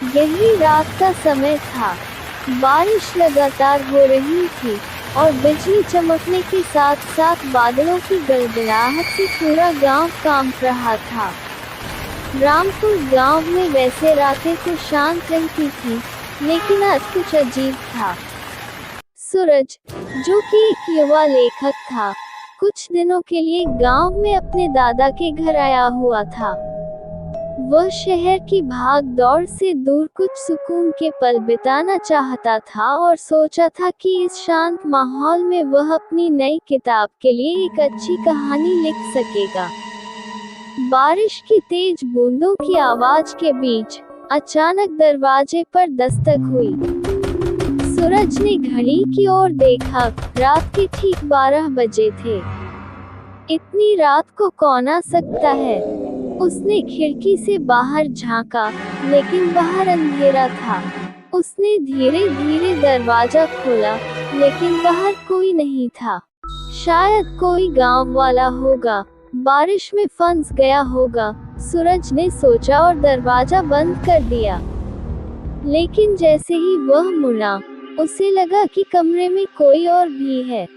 गहरी रात का समय था। बारिश लगातार हो रही थी और बिजली चमकने के साथ साथ बादलों की गड़गड़ाहट से पूरा गांव कांप रहा था। रामपुर गांव में वैसे रातें तो शांत रहती थी, लेकिन आज कुछ अजीब था। सूरज, जो कि एक युवा लेखक था, कुछ दिनों के लिए गांव में अपने दादा के घर आया हुआ था। वह शहर की भाग दौड़ से दूर कुछ सुकून के पल बिताना चाहता था और सोचा था कि इस शांत माहौल में वह अपनी नई किताब के लिए एक अच्छी कहानी लिख सकेगा। बारिश की तेज बूंदों की आवाज के बीच अचानक दरवाजे पर दस्तक हुई। सूरज ने घड़ी की ओर देखा। रात के ठीक 12 बजे थे। इतनी रात को कौन आ सकता है? उसने खिड़की से बाहर झांका, लेकिन बाहर अंधेरा था। उसने धीरे धीरे दरवाजा खोला, लेकिन बाहर कोई नहीं था। शायद कोई गांव वाला होगा, बारिश में फंस गया होगा, सूरज ने सोचा और दरवाजा बंद कर दिया। लेकिन जैसे ही वह मुड़ा, उसे लगा कि कमरे में कोई और भी है।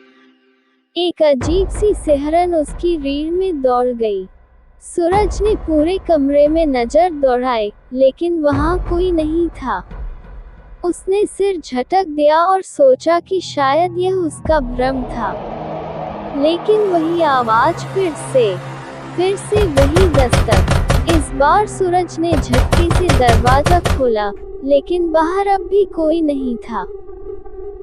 एक अजीब सी सिहरन उसकी रीढ़ में दौड़ गई। सूरज ने पूरे कमरे में नजर दौड़ाई, लेकिन वहां कोई नहीं था। उसने सिर झटक दिया और सोचा कि शायद यह उसका भ्रम था। लेकिन वही आवाज फिर से वही दस्तक। इस बार सूरज ने झटके से दरवाजा खोला, लेकिन बाहर अब भी कोई नहीं था।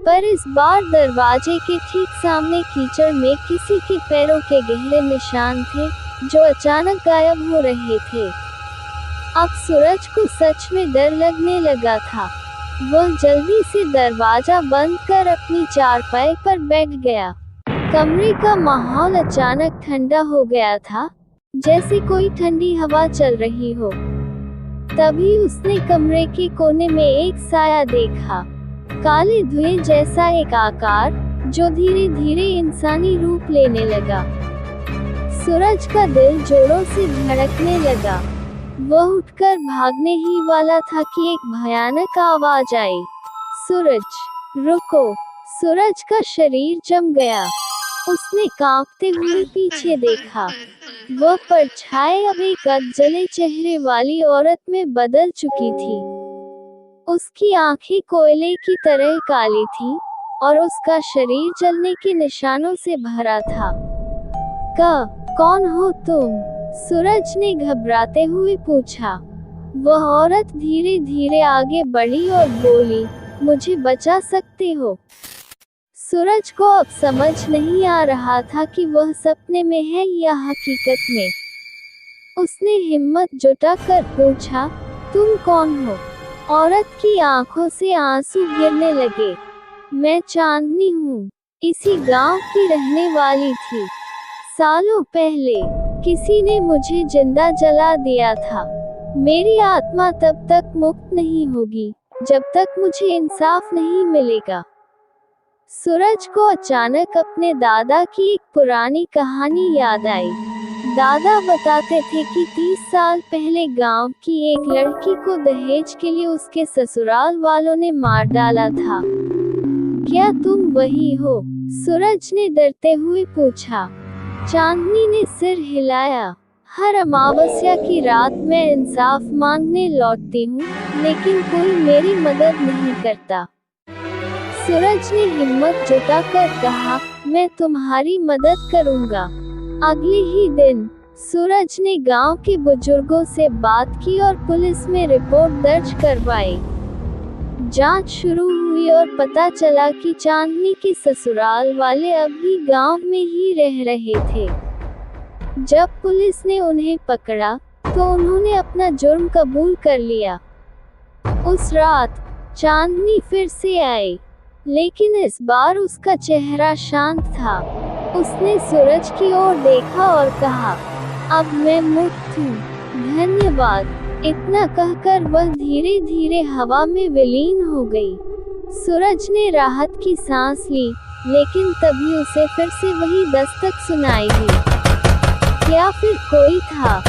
पर इस बार दरवाजे के ठीक सामने कीचड़ में किसी के पैरों के गहरे निशान थे, जो अचानक गायब हो रहे थे। अब सूरज को सच में डर लगने लगा था। वह जल्दी से दरवाजा बंद कर अपनी चारपाई पर बैठ गया। कमरे का माहौल अचानक ठंडा हो गया था, जैसे कोई ठंडी हवा चल रही हो। तभी उसने कमरे के कोने में एक साया देखा, काले धुएं जैसा एक आकार, जो धीरे धीरे इंसानी रूप लेने लगा। सूरज का दिल जोरों से धड़कने लगा। वह उठकर भागने ही वाला था कि एक भयानक आवाज आई, सूरज, रुको! सूरज का शरीर जम गया। उसने कांपते हुए पीछे देखा। वह परछाई अब एक अधजले चेहरे वाली औरत में बदल चुकी थी। उसकी आंखें कोयले की तरह काली थीं, और उसका शरीर जलने के निशानों से भरा था। कौन हो तुम? सूरज ने घबराते हुए पूछा। वह औरत धीरे धीरे आगे बढ़ी और बोली, मुझे बचा सकते हो? सूरज को अब समझ नहीं आ रहा था कि वह सपने में है या हकीकत में। उसने हिम्मत जुटाकर पूछा, तुम कौन हो? औरत की आंखों से आंसू गिरने लगे। मैं चांदनी हूँ, इसी गांव की रहने वाली थी। सालों पहले किसी ने मुझे जिंदा जला दिया था। मेरी आत्मा तब तक मुक्त नहीं होगी, जब तक मुझे इंसाफ नहीं मिलेगा। सूरज को अचानक अपने दादा की एक पुरानी कहानी याद आई। दादा बताते थे कि 30 साल पहले गांव की एक लड़की को दहेज के लिए उसके ससुराल वालों ने मार डाला था। क्या तुम वही हो? सूरज ने डरते हुए पूछा। चांदनी ने सिर हिलाया। हर अमावस्या की रात मैं इंसाफ मांगने लौटती हूँ, लेकिन कोई मेरी मदद नहीं करता। सूरज ने हिम्मत जुटाकर कहा, मैं तुम्हारी मदद करूँगा। अगले ही दिन सूरज ने गांव के बुजुर्गों से बात की और पुलिस में रिपोर्ट दर्ज करवाई। जांच शुरू हुई और पता चला कि चांदनी के ससुराल वाले अब भी गांव में ही रह रहे थे। जब पुलिस ने उन्हें पकड़ा, तो उन्होंने अपना जुर्म कबूल कर लिया। उस रात चांदनी फिर से आई, लेकिन इस बार उसका चेहरा शांत था। उसने सूरज की ओर देखा और कहा, अब मैं मुक्त हूँ, धन्यवाद। इतना कहकर वह धीरे धीरे हवा में विलीन हो गई। सूरज ने राहत की सांस ली, लेकिन तभी उसे फिर से वही दस्तक सुनाई दी। क्या फिर कोई था?